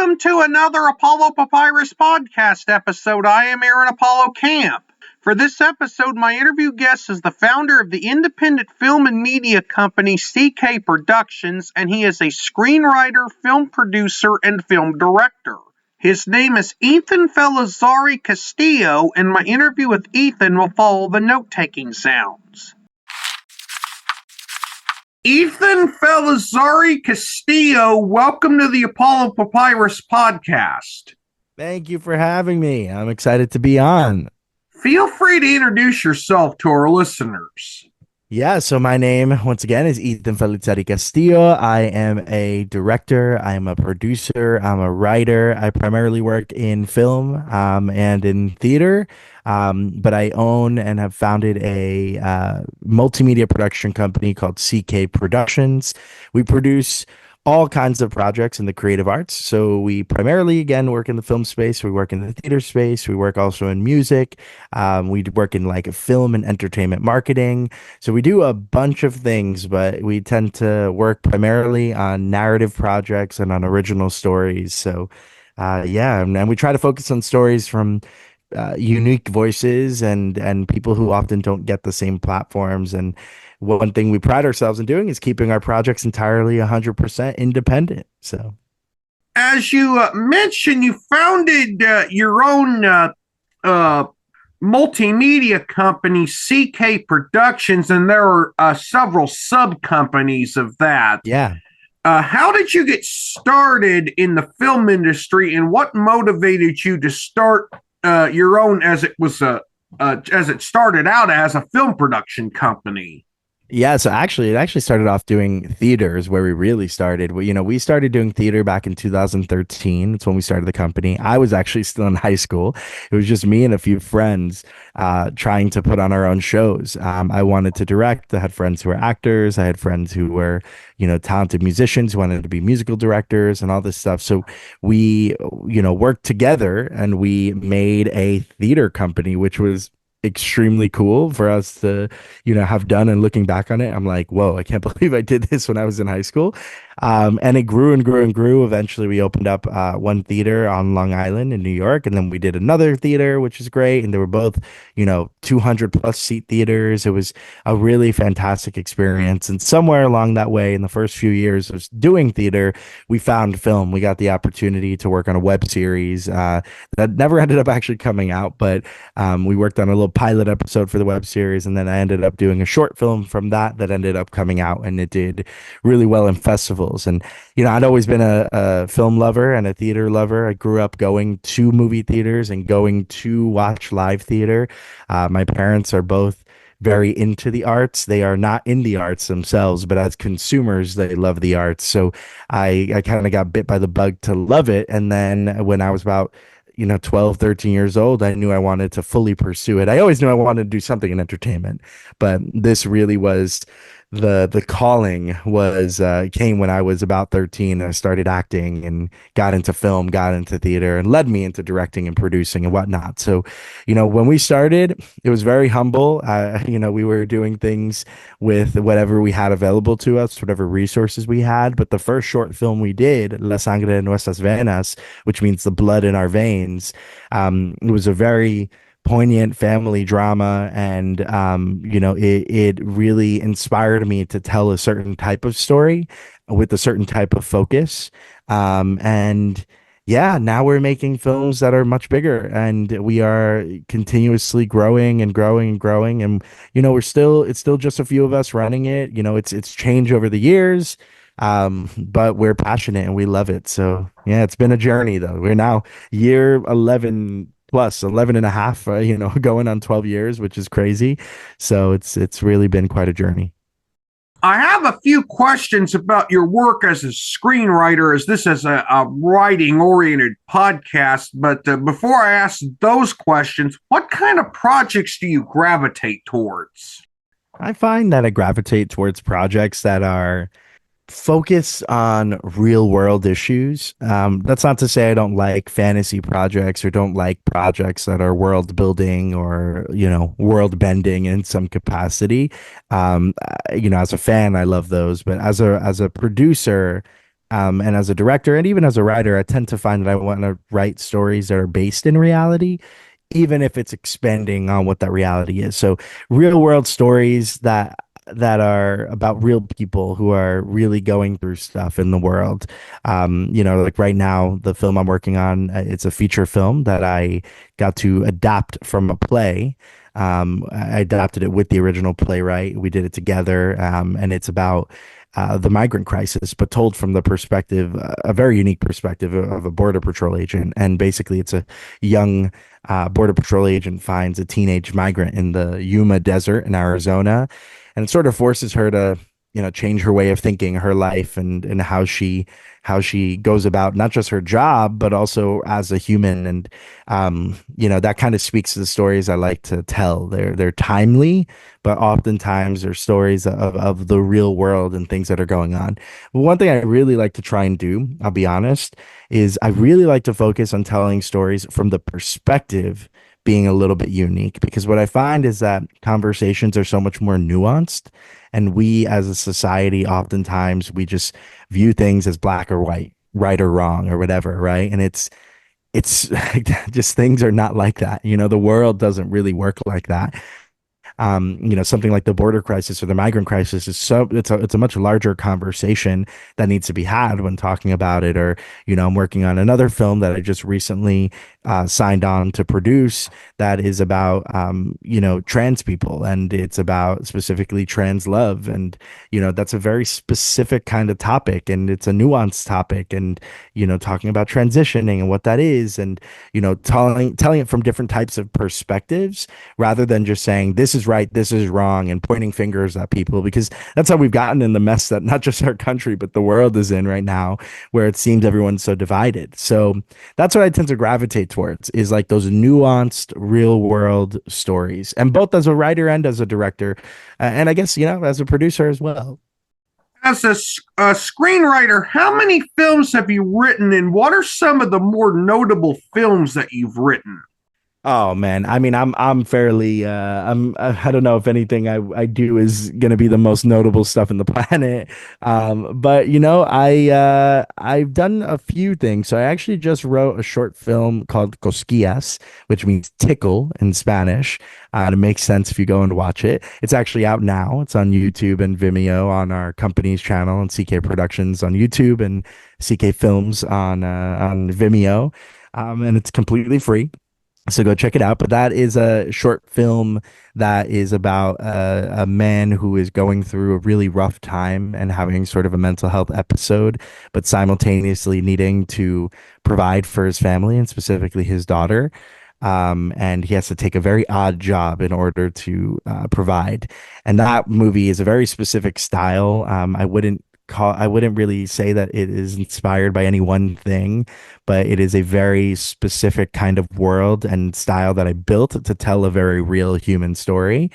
Welcome to another Apollo Papyrus podcast episode. I am Aaron Apollo Camp. For this episode, my interview guest is the founder of the independent film and media company CK Productions, and he is a screenwriter, film producer, and film director. His name is Ethan Felizzari-Castillo, and my interview with Ethan will follow the note-taking sounds. Ethan Felizzari-Castillo, welcome to the Apollo Papyrus podcast. Thank you for having me. I'm excited to be on. Feel free to introduce yourself to our listeners. Yeah, so my name, once again, is Ethan Felizzari-Castillo. I am a director. I'm a producer. I'm a writer. I primarily work in film and in theater, but I own and have founded a multimedia production company called CK Productions. We produce all kinds of projects in the creative arts. So we primarily, again, work in the film space. We work in the theater space. We work also in music. We work in like film and entertainment marketing. So we do a bunch of things, but we tend to work primarily on narrative projects and on original stories. So and we try to focus on stories from unique voices and people who often don't get the same platforms. And one thing we pride ourselves in doing is keeping our projects entirely 100% independent. So, as you mentioned, you founded your own multimedia company, CK Productions, and there are several sub companies of that. Yeah. How did you get started in the film industry, and what motivated you to start your own, as it started out as a film production company? Yeah, so it actually started off doing theaters where we really started. We started doing theater back in 2013. That's when we started the company. I was actually still in high school. It was just me and a few friends trying to put on our own shows. I wanted to direct. I had friends who were actors. I had friends who were, talented musicians who wanted to be musical directors and all this stuff. So we, worked together and we made a theater company, which was extremely cool for us to have done. And looking back on it, I'm like, whoa, I can't believe I did this when I was in high school. And it grew and grew and grew. Eventually we opened up one theater on Long Island in New York, and then we did another theater, which is great, and they were both 200 plus seat theaters. It was a really fantastic experience. And somewhere along that way, in the first few years of doing theater, we found film. We got the opportunity to work on a web series that never ended up actually coming out, but we worked on a little pilot episode for the web series, and then I ended up doing a short film from that ended up coming out, and it did really well in festivals. And I'd always been a film lover and a theater lover. I grew up going to movie theaters and going to watch live theater. My parents are both very into the arts. They are not in the arts themselves, but as consumers, they love the arts. So I kind of got bit by the bug to love it. And then when I was about 12, 13 years old, I knew I wanted to fully pursue it. I always knew I wanted to do something in entertainment, but this really was the calling came when I was about 13. I started acting and got into film, got into theater, and led me into directing and producing and whatnot. So, when we started, it was very humble. We were doing things with whatever we had available to us, whatever resources we had. But the first short film we did, La Sangre en Nuestras Venas, which means the blood in our veins, it was a very poignant family drama, and it really inspired me to tell a certain type of story with a certain type of focus, and now we're making films that are much bigger, and we are continuously growing and growing and growing, and it's still just a few of us running it. It's changed over the years, but we're passionate and we love it. So yeah, it's been a journey though. We're now year 11 plus 11 and a half, going on 12 years, which is crazy. So it's really been quite a journey. I have a few questions about your work as a screenwriter, as this is a writing-oriented podcast. But before I ask those questions, what kind of projects do you gravitate towards? I find that I gravitate towards projects that are focus on real world issues. That's not to say I don't like fantasy projects or don't like projects that are world building or, world bending in some capacity. As a fan, I love those, but as a producer, And as a director and even as a writer, I tend to find that I want to write stories that are based in reality, even if it's expanding on what that reality is. So real world stories that are about real people who are really going through stuff in the world. Like right now, the film I'm working on, it's a feature film that I got to adapt from a play. I adapted it with the original playwright. We did it together, and it's about the migrant crisis, but told from the perspective, a very unique perspective of a border patrol agent. And basically, it's a young border patrol agent finds a teenage migrant in the Yuma Desert in Arizona, and it sort of forces her to, change her way of thinking, her life, and how she goes about not just her job, but also as a human. And that kind of speaks to the stories I like to tell. They're timely, but oftentimes they're stories of the real world and things that are going on. But one thing I really like to try and do, I'll be honest, is I really like to focus on telling stories from the perspective being a little bit unique, because what I find is that conversations are so much more nuanced, and we as a society oftentimes we just view things as black or white, right or wrong or whatever, right? And it's just things are not like that. The world doesn't really work like that. Something like the border crisis or the migrant crisis is it's a much larger conversation that needs to be had when talking about it. Or, I'm working on another film that I just recently signed on to produce that is about trans people, and it's about specifically trans love. And, that's a very specific kind of topic, and it's a nuanced topic, and, talking about transitioning and what that is, and, telling it from different types of perspectives rather than just saying this is right, this is wrong, and pointing fingers at people, because that's how we've gotten in the mess that not just our country, but the world is in right now, where it seems everyone's so divided. So that's what I tend to gravitate towards, is like those nuanced real world stories, and both as a writer and as a director, and I guess, as a producer as well. As a screenwriter, how many films have you written, and what are some of the more notable films that you've written? Oh man, I mean, I'm fairly I don't know if anything I do is gonna be the most notable stuff in the planet. But I've done a few things. So I actually just wrote a short film called Cosquillas, which means tickle in Spanish. It makes sense if you go and watch it. It's actually out now. It's on YouTube and Vimeo on our company's channel, and CK Productions on YouTube and CK Films on Vimeo. And it's completely free. So go check it out. But that is a short film that is about a man who is going through a really rough time and having sort of a mental health episode, but simultaneously needing to provide for his family and specifically his daughter. And he has to take a very odd job in order to provide. And that movie is a very specific style. I wouldn't really say that it is inspired by any one thing, but it is a very specific kind of world and style that I built to tell a very real human story.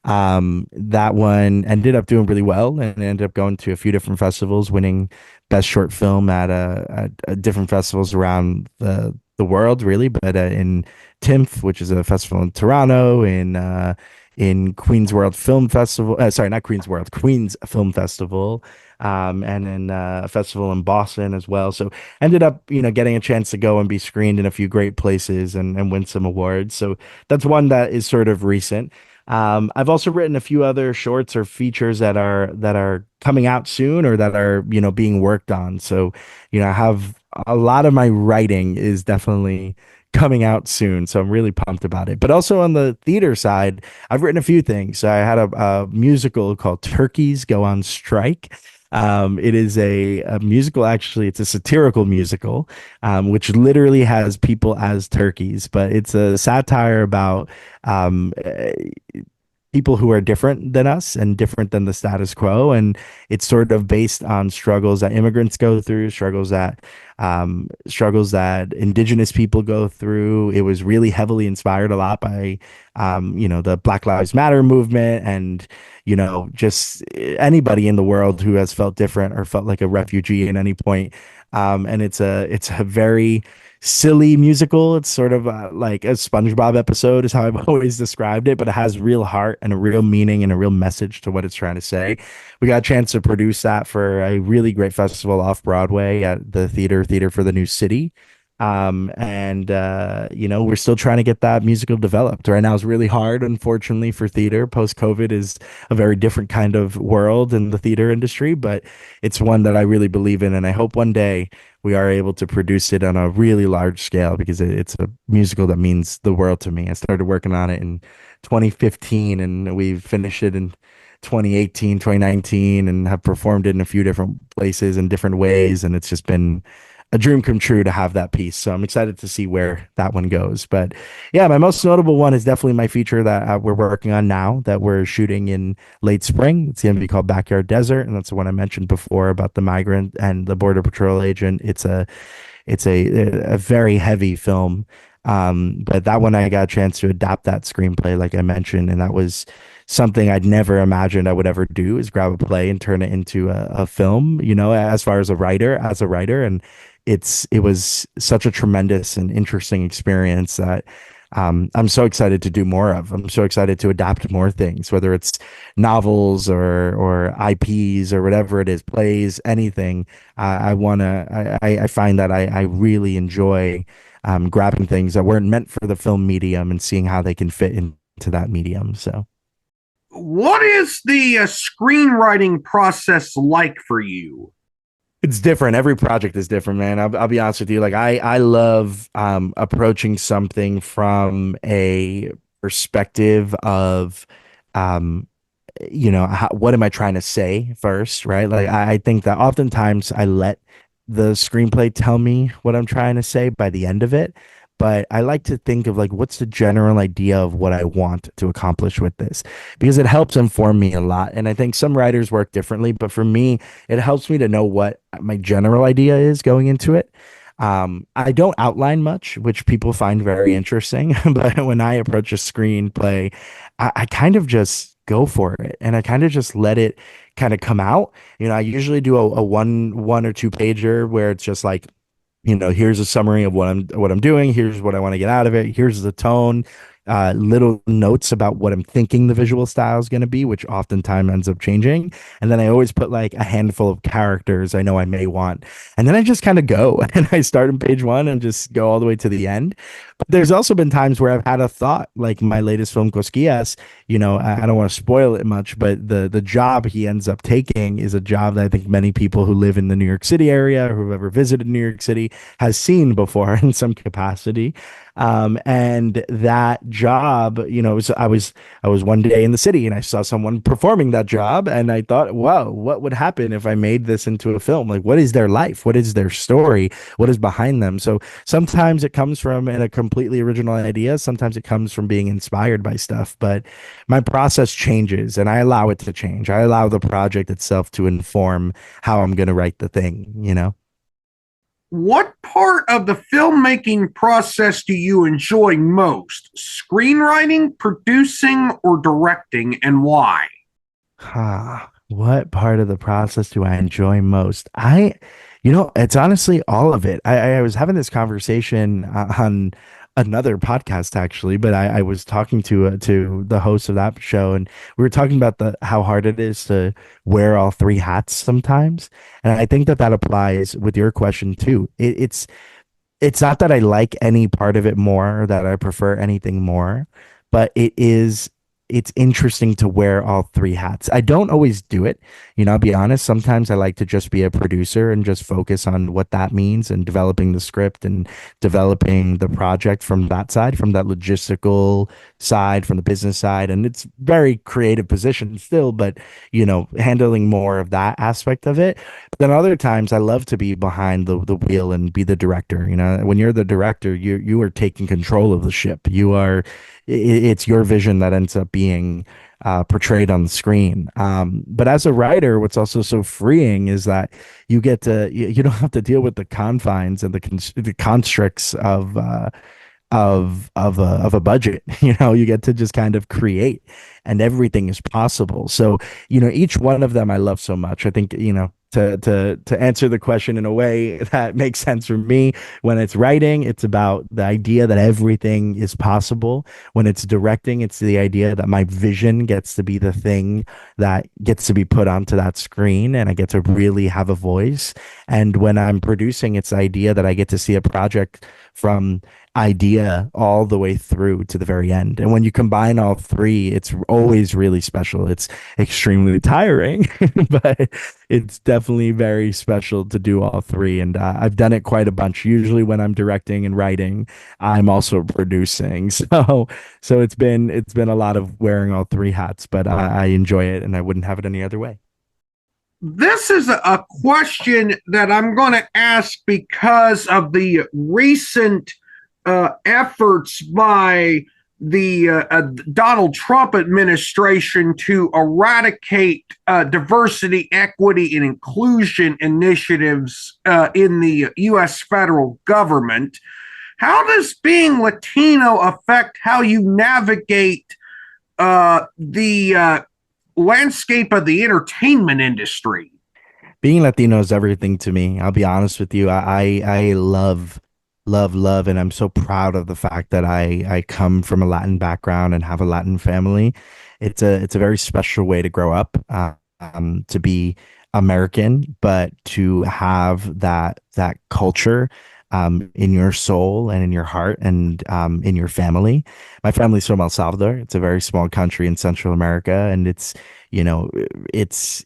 That one ended up doing really well and ended up going to a few different festivals, winning best short film at different festivals around the world, really. But in TIMF, which is a festival in Toronto, in Queen's World Film Festival. Sorry, not Queen's World, Queen's Film Festival, and in a festival in Boston as well. So ended up, getting a chance to go and be screened in a few great places and win some awards. So that's one that is sort of recent. I've also written a few other shorts or features that are coming out soon or that are, being worked on. So, I have a lot of my writing is definitely coming out soon. So I'm really pumped about it. But also on the theater side, I've written a few things. So I had a musical called Turkeys Go on Strike. It is a musical, actually, it's a satirical musical, which literally has people as turkeys, but it's a satire about people who are different than us and different than the status quo. And it's sort of based on struggles that immigrants go through, struggles that indigenous people go through. It was really heavily inspired a lot by, the Black Lives Matter movement and, just anybody in the world who has felt different or felt like a refugee at any point. And it's a very silly musical. It's sort of like a SpongeBob episode, is how I've always described it, but it has real heart and a real meaning and a real message to what it's trying to say. We got a chance to produce that for a really great festival off Broadway at the Theater for the New City. And you know, we're still trying to get that musical developed. Right now is really hard, unfortunately, for theater. Post COVID is a very different kind of world in the theater industry, but it's one that I really believe in, and I hope one day we are able to produce it on a really large scale because it's a musical that means the world to me. I started working on it in 2015 and we finished it in 2018, 2019, and have performed it in a few different places in different ways. And it's just been a dream come true to have that piece. So I'm excited to see where that one goes. But yeah, my most notable one is definitely my feature that we're working on now that we're shooting in late spring. It's going to be called Backyard Desert, and that's the one I mentioned before about the migrant and the border patrol agent. It's a very heavy film. But that one I got a chance to adapt that screenplay, like I mentioned, and that was something I'd never imagined I would ever do, is grab a play and turn it into a film, you know, as far as a writer. And it was such a tremendous and interesting experience that I'm so excited to do more of. I'm so excited to adapt more things, whether it's novels or IPs or whatever it is, plays, anything. I find that I really enjoy grabbing things that weren't meant for the film medium and seeing how they can fit into that medium. So What is the screenwriting process like for you? it's different. Every project is different, man. I'll be honest with you. Like I love approaching something from a perspective of um what am I trying to say first, right? Like I think that oftentimes I let the screenplay tell me what I'm trying to say by the end of it. But I like to think of like what's the general idea of what I want to accomplish with this, because it helps inform me a lot. And I think some writers work differently, but for me, it helps me to know what my general idea is going into it. I don't outline much, which people find very interesting. But when I approach a screenplay, I kind of just go for it and I kind of just let it kind of come out. You know, I usually do a one or two pager where it's just like, here's a summary of what I'm doing. Here's what I want to get out of it. Here's the tone. Little notes about what I'm thinking the visual style is going to be, which oftentimes ends up changing. And then I always put like a handful of characters I know I may want. And then I just kind of go and I start on page one and just go all the way to the end. But there's also been times where I've had a thought, like my latest film, Cosquillas. I don't want to spoil it much, but the job he ends up taking is a job that I think many people who live in the New York City area, who have ever visited New York City, has seen before in some capacity. And that job, I was one day in the city and I saw someone performing that job, and I thought, wow, what would happen if I made this into a film? Like, what is their life? What is their story? What is behind them? So sometimes it comes from a completely original idea. Sometimes it comes from being inspired by stuff, but my process changes and I allow it to change. I allow the project itself to inform how I'm going to write the thing. What part of the filmmaking process do you enjoy most? Screenwriting, producing, or directing, and why? What part of the process do I enjoy most? It's honestly all of it. I was having this conversation on another podcast actually, but I was talking to the host of that show, and we were talking about the how hard it is to wear all three hats sometimes, and I think that applies with your question too. It's not that I like any part of it more or that I prefer anything more, but it's interesting to wear all three hats. I don't always do it. I'll be honest. Sometimes I like to just be a producer and just focus on what that means and developing the script and developing the project from that side, from that logistical side, from the business side. And it's very creative position still, but handling more of that aspect of it. But then other times I love to be behind the wheel and be the director. When you're the director, you are taking control of the ship. It's your vision that ends up being portrayed on the screen. But as a writer, what's also so freeing is that you don't have to deal with the confines and the constricts of a budget. You get to just kind of create, and everything is possible. So each one of them I love so much. I think to answer the question in a way that makes sense for me, when it's writing, it's about the idea that everything is possible. When it's directing, it's the idea that my vision gets to be the thing that gets to be put onto that screen and I get to really have a voice. And when I'm producing, it's the idea that I get to see a project from idea all the way through to the very end. And when you combine all three, it's always really special. It's extremely tiring, but it's definitely very special to do all three. And I've done it quite a bunch. Usually when I'm directing and writing, I'm also producing. So it's been a lot of wearing all three hats, but I enjoy it and I wouldn't have it any other way. This is a question that I'm going to ask because of the recent efforts by the Donald Trump administration to eradicate diversity, equity, and inclusion initiatives in the U.S. federal government. How does being Latino affect how you navigate the landscape of the entertainment industry? Being Latino is everything to me. I'll be honest with you. I love, and I'm so proud of the fact that I come from a Latin background and have a Latin family. It's a very special way to grow up, to be American, but to have that culture in your soul and in your heart and in your family. My family's from El Salvador. It's a very small country in Central America, and you know, it's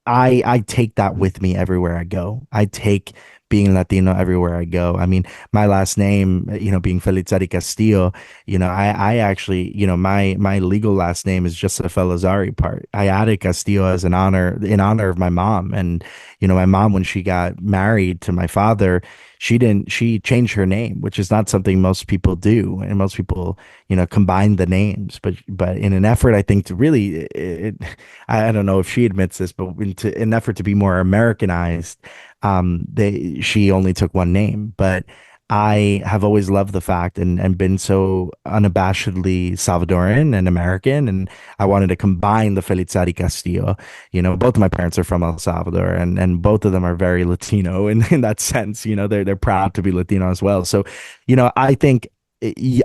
I take that with me everywhere I go. I take being Latino everywhere I go. I mean, my last name, being Felizzari-Castillo, I actually, my legal last name is just a Felizari part. I added Castillo as in honor of my mom. And, my mom, when she got married to my father, she changed her name, which is not something most people do. And most people, combine the names, but in an effort, I think to really, I don't know if she admits this, but in an effort to be more Americanized, she only took one name. But I have always loved the fact and been so unabashedly Salvadoran and American, and I wanted to combine the Felizari Castillo. Both of my parents are from El Salvador, and both of them are very Latino in that sense. They're proud to be Latino as well. So, I think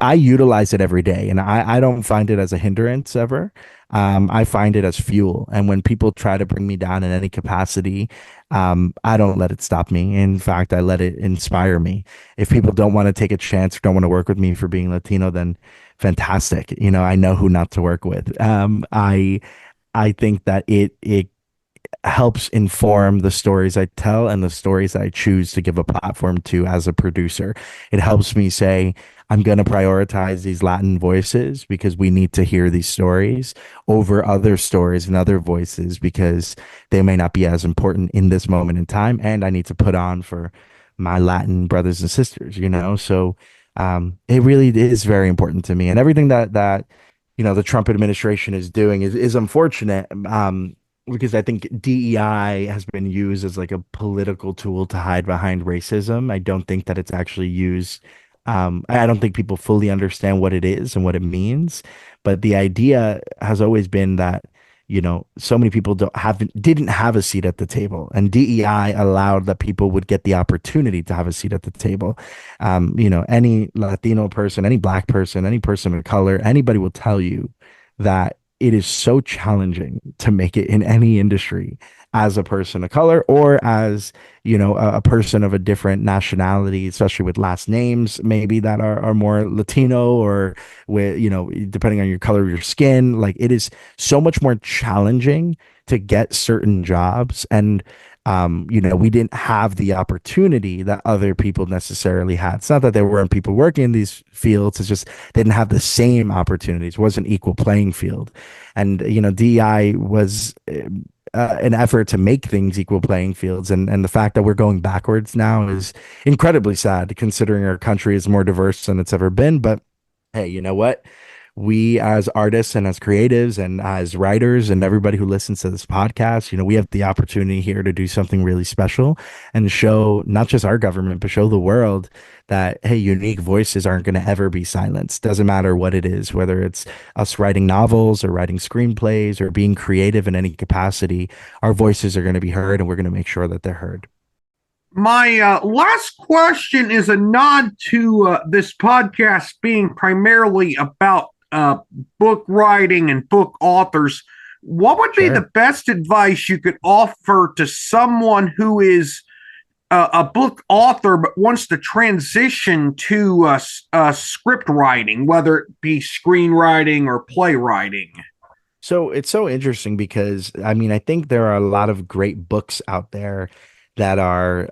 I utilize it every day, and I don't find it as a hindrance ever. I find it as fuel. And when people try to bring me down in any capacity, I don't let it stop me. In fact, I let it inspire me. If people don't want to take a chance or don't want to work with me for being Latino, then fantastic. I know who not to work with. I think that it helps inform the stories I tell and the stories I choose to give a platform to as a producer. It helps me say, I'm going to prioritize these Latin voices because we need to hear these stories over other stories and other voices because they may not be as important in this moment in time. And I need to put on for my Latin brothers and sisters. So it really is very important to me. And everything that the Trump administration is doing is unfortunate. Because I think DEI has been used as like a political tool to hide behind racism. I don't think that it's actually used. I don't think people fully understand what it is and what it means. But the idea has always been that, so many people didn't have a seat at the table, and DEI allowed that people would get the opportunity to have a seat at the table. Any Latino person, any Black person, any person of color, anybody will tell you that it is so challenging to make it in any industry as a person of color or as, a person of a different nationality, especially with last names maybe that are more Latino or with, depending on your color of your skin. Like it is so much more challenging to get certain jobs. And we didn't have the opportunity that other people necessarily had. It's not that there weren't people working in these fields. It's just they didn't have the same opportunities. It wasn't equal playing field. And, DEI was an effort to make things equal playing fields. And the fact that we're going backwards now is incredibly sad considering our country is more diverse than it's ever been. But hey, you know what? we as artists and as creatives and as writers and everybody who listens to this podcast, we have the opportunity here to do something really special and show not just our government, but show the world that, hey, unique voices aren't going to ever be silenced. Doesn't matter what it is, whether it's us writing novels or writing screenplays or being creative in any capacity, our voices are going to be heard and we're going to make sure that they're heard. My last question is a nod to this podcast being primarily about book writing and book authors. What would be the best advice you could offer to someone who is a book author but wants to transition to script writing, whether it be screenwriting or playwriting? So it's so interesting because I think there are a lot of great books out there that are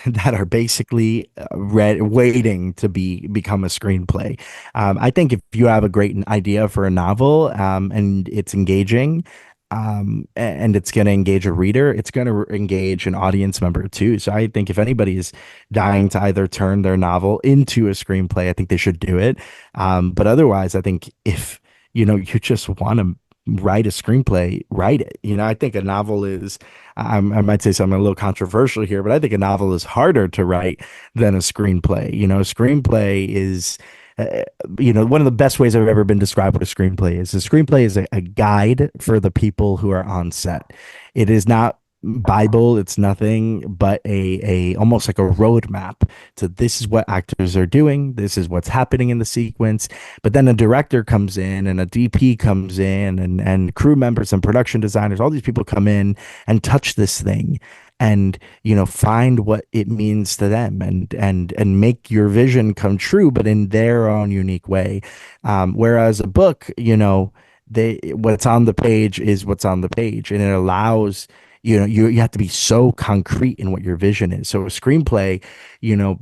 that are basically waiting to become a screenplay. I think if you have a great idea for a novel, and it's engaging, and it's going to engage a reader, it's going to engage an audience member too. So I think if anybody is dying to either turn their novel into a screenplay, I think they should do it. But otherwise, I think if you just want to write a screenplay, write it. I think a novel is, I might say something a little controversial here, but I think a novel is harder to write than a screenplay. A screenplay is, one of the best ways I've ever been described what a screenplay is. A screenplay is a guide for the people who are on set. It is not Bible. It's nothing but a almost like a roadmap to this is what actors are doing. This is what's happening in the sequence. But then a director comes in and a DP comes in and crew members and production designers, all these people come in and touch this thing and find what it means to them and make your vision come true, but in their own unique way. Whereas a book, what's on the page is what's on the page, and it allows you have to be so concrete in what your vision is. So a screenplay,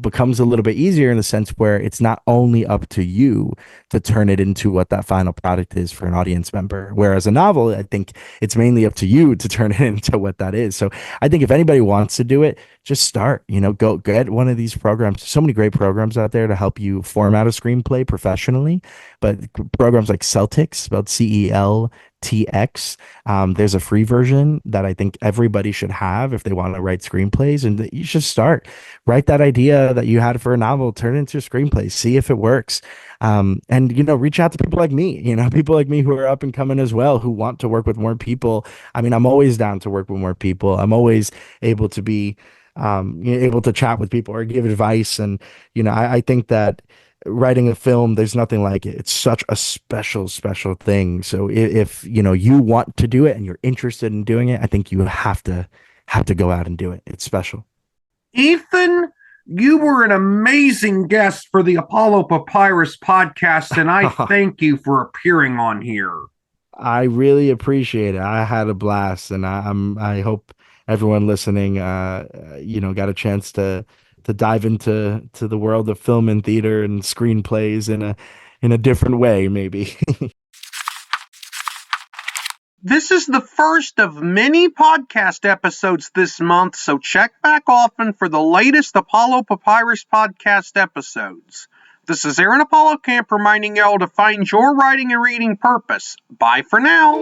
becomes a little bit easier in the sense where it's not only up to you to turn it into what that final product is for an audience member. Whereas a novel, I think it's mainly up to you to turn it into what that is. So I think if anybody wants to do it, just start, go get one of these programs. So many great programs out there to help you format a screenplay professionally, but programs like Celtx, spelled CELTX. There's a free version that I think everybody should have if they want to write screenplays, and you should write that idea that you had for a novel, turn it into a screenplay, see if it works. And reach out to people like me, people like me who are up and coming as well, who want to work with more people. I'm always down to work with more people. I'm always able to be able to chat with people or give advice. And I think that writing a film, there's nothing like it. It's such a special thing. So if you want to do it and you're interested in doing it, I think you have to go out and do it. It's special. Ethan, you were an amazing guest for the Apollo Papyrus podcast, and I thank you for appearing on here. I really appreciate it. I had a blast, and I hope everyone listening, got a chance to dive into the world of film and theater and screenplays in a different way, maybe. This is the first of many podcast episodes this month, so check back often for the latest Apollo Papyrus podcast episodes. This is Aaron Apollo Camp reminding y'all to find your writing and reading purpose. Bye for now.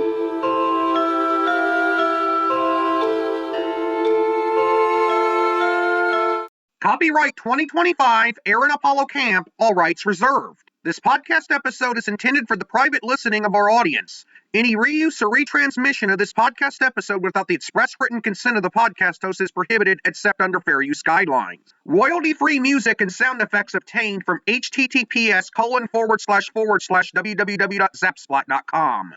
Copyright 2025, Aaron Apollo Camp, all rights reserved. This podcast episode is intended for the private listening of our audience. Any reuse or retransmission of this podcast episode without the express written consent of the podcast host is prohibited except under fair use guidelines. Royalty-free music and sound effects obtained from https://www.zapsplat.com.